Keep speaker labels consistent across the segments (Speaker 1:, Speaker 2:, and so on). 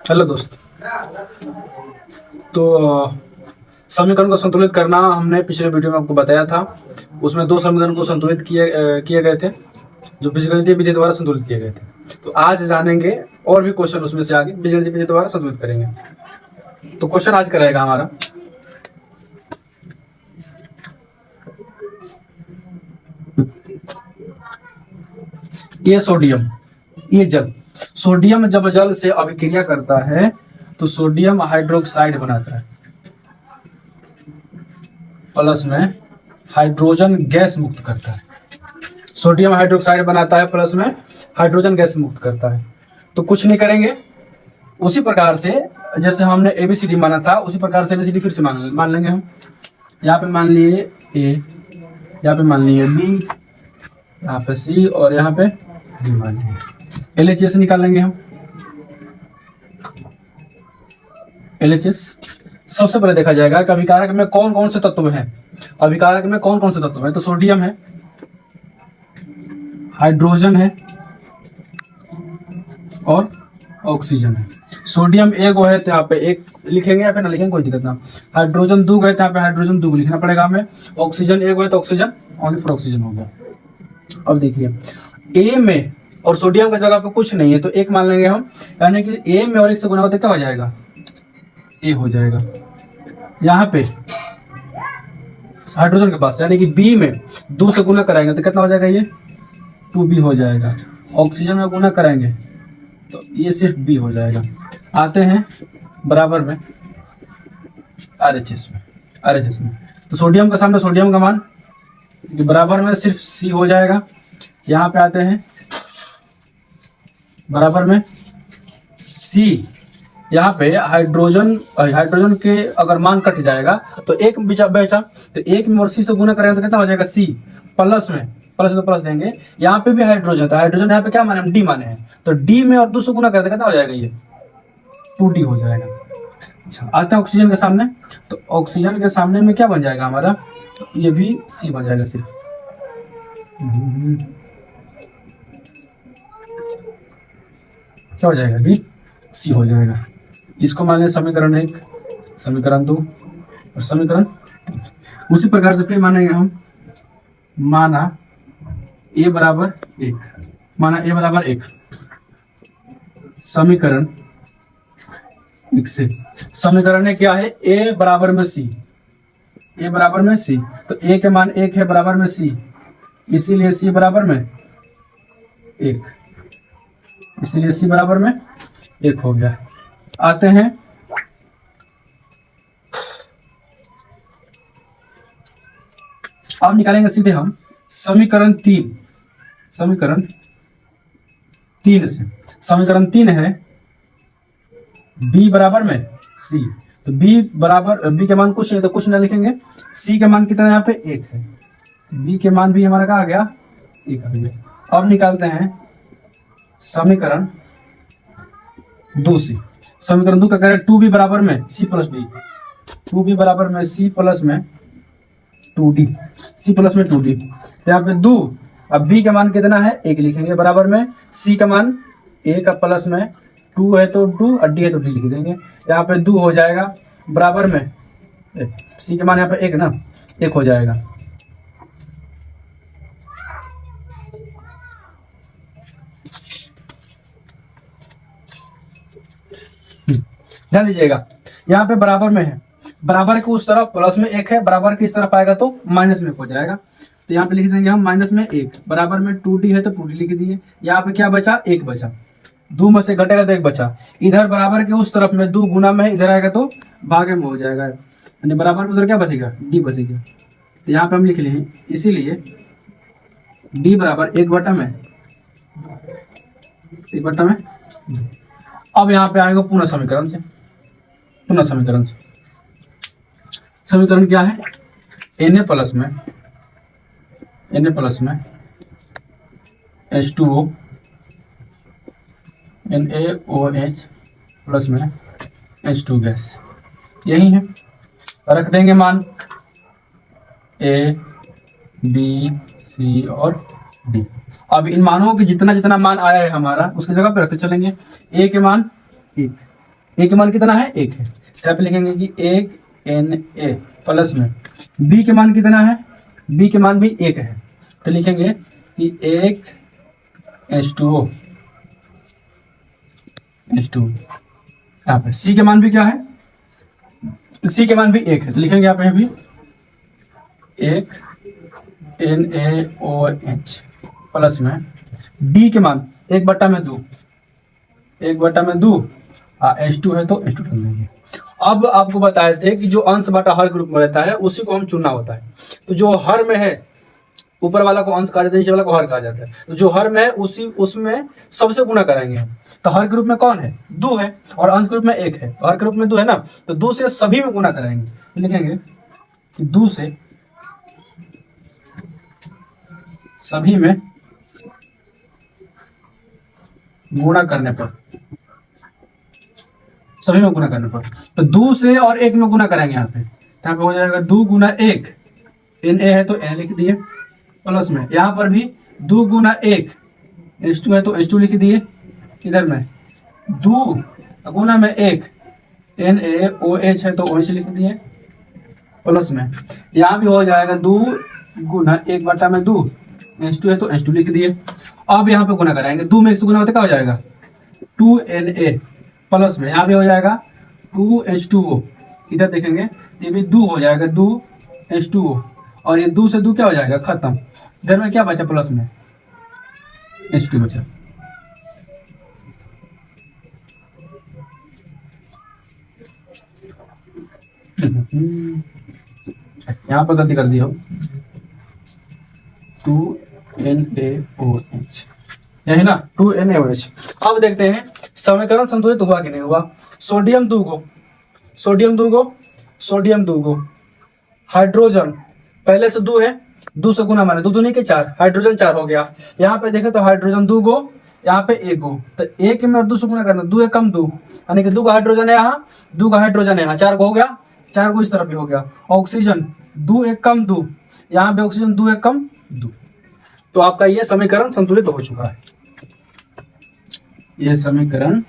Speaker 1: Hello दोस्त। तो समीकरण को संतुलित करना हमने पिछले वीडियो में आपको बताया था। उसमें दो समीकरण को संतुलित किए गए थे जो बीजगणितीय विधि द्वारा संतुलित किए गए थे। तो आज जानेंगे और भी क्वेश्चन उसमें से आगे बीजगणितीय विधि द्वारा संतुलित करेंगे। तो क्वेश्चन आज का रहेगा हमारा, ये सोडियम, ये जल, सोडियम जब जल से अभिक्रिया करता है तो सोडियम हाइड्रोक्साइड बनाता है, प्लस में हाइड्रोजन गैस मुक्त करता है। सोडियम हाइड्रोक्साइड बनाता है, प्लस में हाइड्रोजन गैस मुक्त करता है। तो कुछ नहीं करेंगे, उसी प्रकार से जैसे हमने एबीसीडी माना था उसी प्रकार से एबीसीडी फिर से मान लेंगे हम। यहाँ पे मान लिए ए, यहाँ पे मान लिए बी, यहाँ पे सी और यहाँ पे डी मान लिए। एलएचएस निकाल लेंगे हम। एलएचएस सबसे पहले देखा जाएगा कि अभिकारक में कौन कौन से तत्व हैं। अभिकारक में कौन कौन से तत्व हैं? तो सोडियम है, हाइड्रोजन है और ऑक्सीजन है। सोडियम एक है तो यहाँ पे एक लिखेंगे या फिर ना लिखेंगे कोई दिक्कत ना। हाइड्रोजन दो है तो यहाँ पे हाइड्रोजन दो लिखना पड़ेगा हमें। ऑक्सीजन एक है तो ऑक्सीजन ओनली फॉर ऑक्सीजन हो गया। अब देखिए ए में और सोडियम की जगह पे कुछ नहीं है तो एक मान लेंगे हम, यानी कि ए में और एक से गुना होते क्या हो जाएगा? ए हो जाएगा। यहाँ पे हाइड्रोजन के पास यानी कि बी में दो से गुना कराएंगे तो कितना हो जाएगा? ये 2b हो जाएगा। ऑक्सीजन में गुना कराएंगे तो ये सिर्फ b हो जाएगा। आते हैं बराबर में RHS में। तो सोडियम का सामने सोडियम का मान बराबर में सिर्फ c हो जाएगा। यहाँ पे आते हैं बराबर में c, यहाँ पे हाइड्रोजन के अगर मान कट जाएगा तो एक बचा तो एक में और c से गुना करेंगे तो कितना हो जाएगा? c प्लस में तो प्लस देंगे। यहाँ पे भी हाइड्रोजन, तो हाइड्रोजन यहाँ पे क्या माने? हम डी माने हैं, तो डी में और 2 से गुना करते कितना हो जाएगा? ये 2d हो जाएगा। अच्छा, आते हैं ऑक्सीजन के सामने। तो ऑक्सीजन के सामने में क्या बन जाएगा हमारा? तो ये भी c बन जाएगा सिर्फ। क्या हो जाएगा? भी c हो जाएगा। इसको मान लें समीकरण 1, समीकरण 2 और समीकरण 3। उसी प्रकार से फिर मानेंगे हम, माना a बराबर 1, समीकरण 1 से समीकरण में क्या है? a बराबर में c, तो a के मान 1 है बराबर में c, इसीलिए c बराबर में 1, इसीलिए c बराबर में 1 हो गया। आते हैं अब निकालेंगे सीधे हम समीकरण 3 से। समीकरण 3 है b बराबर में c, तो b के मान कुछ नहीं तो कुछ ना लिखेंगे। c के मान कितना? यहाँ पे 1 है, b के मान भी हमारा कहा आ गया? 1 आ गया। अब निकालते हैं समीकरण 2 से। समीकरण 2 का करें 2b बराबर में c प्लस d, 2b बराबर में c प्लस में 2d, c प्लस में 2d। यहाँ पे 2, अब b का मान कितना है? 1 लिखेंगे बराबर में c का मान 1 का प्लस में 2 है तो 2 और d है तो d लिख देंगे। यहाँ पे 2 हो जाएगा बराबर में c के मान यहाँ पे 1 ना, 1 हो जाएगा। ध्यान दीजिएगा, यहाँ पे बराबर में है, बराबर के उस तरफ प्लस में 1 है, बराबर के इस तरफ आएगा तो माइनस में हो जाएगा। तो यहाँ पे लिख देंगे हम माइनस में 1, बराबर में 2d है तो 2d लिख दिए। यहाँ पे क्या बचा? 1 बचा, 2 में से घटेगा तो 1 बचा। इधर बराबर के उस तरफ में 2 गुना में इधर आएगा तो भागे में हो जाएगा, यानी बराबर में उधर क्या बचेगा? d बचेगा। तो यहाँ पे हम लिख लिए इसीलिए d बराबर 1/में। अब यहाँ पे आएगा पुनः समीकरण से। समीकरण क्या है? Na प्लस में H2O NaOH प्लस में H2 गैस, यही है। रख देंगे मान A, B, C और D। अब इन मानों की जितना जितना मान आया है हमारा उसकी जगह पे रखते चलेंगे। A के मान 1, ए के मान कितना है, 1 है। यहाँ पे लिखेंगे कि 1 Na प्लस में बी के मान कितना है, बी के मान भी 1 है, तो लिखेंगे कि 1 H2O। यहाँ पे सी के मान भी क्या है, सी के मान भी 1 है, तो लिखेंगे यहाँ पे भी 1 NaOH प्लस में डी के मान 1/2, 1/2 H2 है तो H2 डाल देंगे। अब आपको बताए थे कि जो अंश बटा हर ग्रुप में रहता है उसी को हम चुनना होता है। तो जो हर में है ऊपर वाला को अंश कहा जाता है, नीचे वाला को हर कहा जाता है। तो जो हर में है उसी उसमें सबसे गुणा करेंगे हम। तो हर ग्रुप में कौन है, 2 है, और अंश ग्रुप में 1 है। तो हर ग्रुप में 2 है ना, तो 2 से सभी में गुणा करेंगे। तो लिखेंगे कि 2 से सभी में गुणा करने पर, सभी में गुणा करने पर, तो 2 से और 1 में गुणा करेंगे यहाँ पे। तो यहाँ पे हो जाएगा 2 गुना 1, Na है तो Na लिख दिए, प्लस में यहाँ पर भी 2 गुना 1 H2 है तो H2 लिख दिए, इधर में 2 गुना में 1 NaOH है तो OH लिख दिए, प्लस में यहाँ भी हो जाएगा 2 गुना 1/2 H2 है तो H2 लिख दिए। अब यहाँ पे गुना कराएंगे, 2 में 1 से गुना होते क्या हो जाएगा 2Na, प्लस में यहाँ भी हो जाएगा 2H2O, इधर देखेंगे ये भी 2 हो जाएगा 2H2O, और ये 2 से 2 क्या हो जाएगा खत्म। इधर में क्या बचा, प्लस में H2 बचा। यहाँ पर गलती कर दी हो, 2NaOH, यही ना 2NaOH। अब देखते हैं समीकरण संतुलित हुआ कि नहीं हुआ। सोडियम 2 गो, हाइड्रोजन पहले से 2 है, 2 से गुना माने 2 दूनी के 4, हाइड्रोजन 4 हो गया। यहाँ पे देखें तो हाइड्रोजन 2 गो, यहाँ पे 1 गो, तो 1 में और 2 से गुना करना, 2 1 कम 2, यानी कि 2 का हाइड्रोजन है यहाँ, 2 का हाइड्रोजन है यहाँ, 4 को हो गया, 4 को इस तरफ भी हो गया। ऑक्सीजन 2 1 कम 2, यहाँ पे ऑक्सीजन 2 1 कम 2। तो आपका ये समीकरण संतुलित हो चुका है, ये समीकरण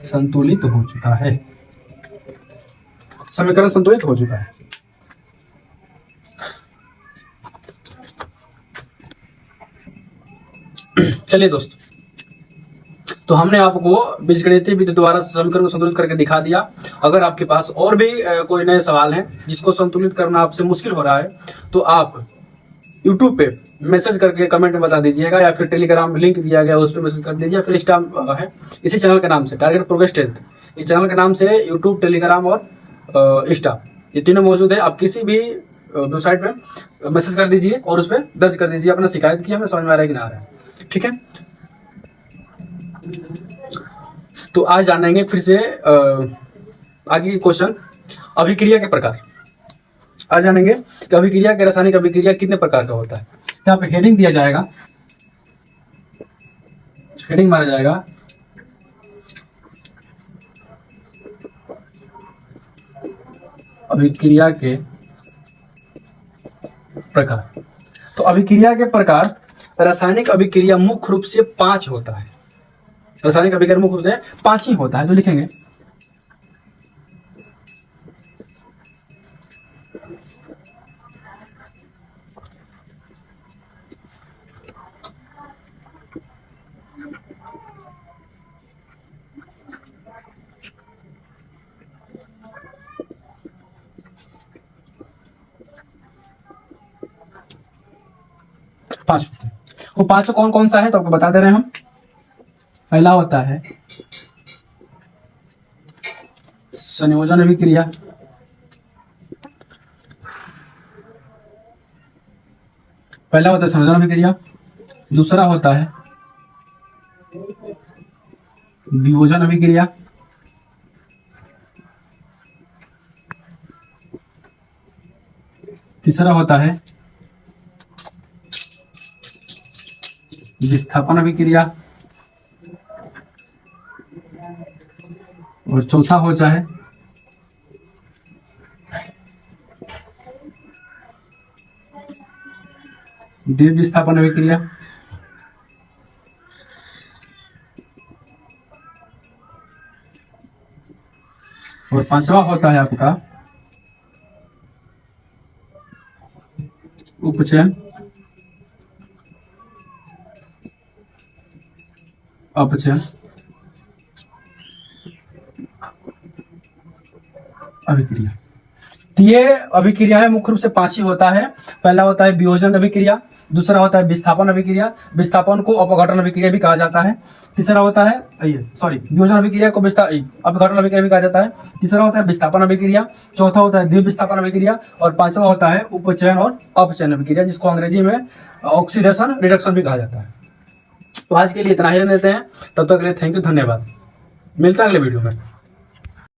Speaker 1: संतुलित हो चुका है, समीकरण संतुलित हो चुका है। चलिए दोस्त, तो हमने आपको बीजगणितीय विधि द्वारा समीकरण को संतुलित करके दिखा दिया। अगर आपके पास और भी कोई नए सवाल हैं जिसको संतुलित करना आपसे मुश्किल हो रहा है, तो आप YouTube पे मैसेज करके कमेंट में बता दीजिएगा, या फिर टेलीग्राम में लिंक दिया गया उस पर मैसेज कर दीजिए, फिर इंस्टा है इसी चैनल के नाम से, टारगेट प्रोग्रेस 10th, इस चैनल के नाम से यूट्यूब, टेलीग्राम और इंस्टा, ये तीनों मौजूद है। आप किसी भी वेबसाइट पे मैसेज कर दीजिए और उस पर दर्ज कर दीजिए अपना शिकायत की हमें समझ में आ रहा है कि ना आ रहा है, ठीक है। तो आज जानेंगे फिर से आगे क्वेश्चन, अभिक्रिया के प्रकार। आज जानेंगे कि अभिक्रिया के रासायनिक अभिक्रिया कितने प्रकार का होता है। यहाँ पे हेडिंग दिया जाएगा, हेडिंग मारा जाएगा अभिक्रिया के प्रकार। तो अभिक्रिया के प्रकार, रासायनिक अभिक्रिया मुख्य रूप से 5 होता है, रासायनिक अभिक्रिया मुख्य रूप से 5 ही होता है। तो लिखेंगे पांच होते हैं। वो 5 कौन कौन सा है तो आपको बता दे रहे हैं हम। पहला होता है संयोजन अभिक्रिया, पहला होता है संयोजन अभिक्रिया, दूसरा होता है वियोजन अभिक्रिया, तीसरा होता है विस्थापन अभिक्रिया, और चौथा होता है द्विविस्थापन अभिक्रिया। और पांचवा होता है आपका उपचयन अपचयन अभिक्रिया। तो ये अभिक्रिया है मुख्य रूप से 5 ही होता है। पहला होता है वियोजन अभिक्रिया, दूसरा होता है विस्थापन अभिक्रिया, विस्थापन को अपघटन अभिक्रिया भी कहा जाता है। तीसरा होता है वियोजन अभिक्रिया को अपघटन अभिक्रिया भी कहा जाता है। तीसरा होता है विस्थापन अभिक्रिया, चौथा होता है द्विविस्थापन अभिक्रिया और पांचवा होता है उपचयन और अपचयन अभिक्रिया, जिसको अंग्रेजी में ऑक्सीडेशन रिडक्शन भी कहा जाता है। तो आज के लिए इतना ही रहने देते हैं, तब तक के लिए थैंक यू, धन्यवाद। मिलता है अगले वीडियो में।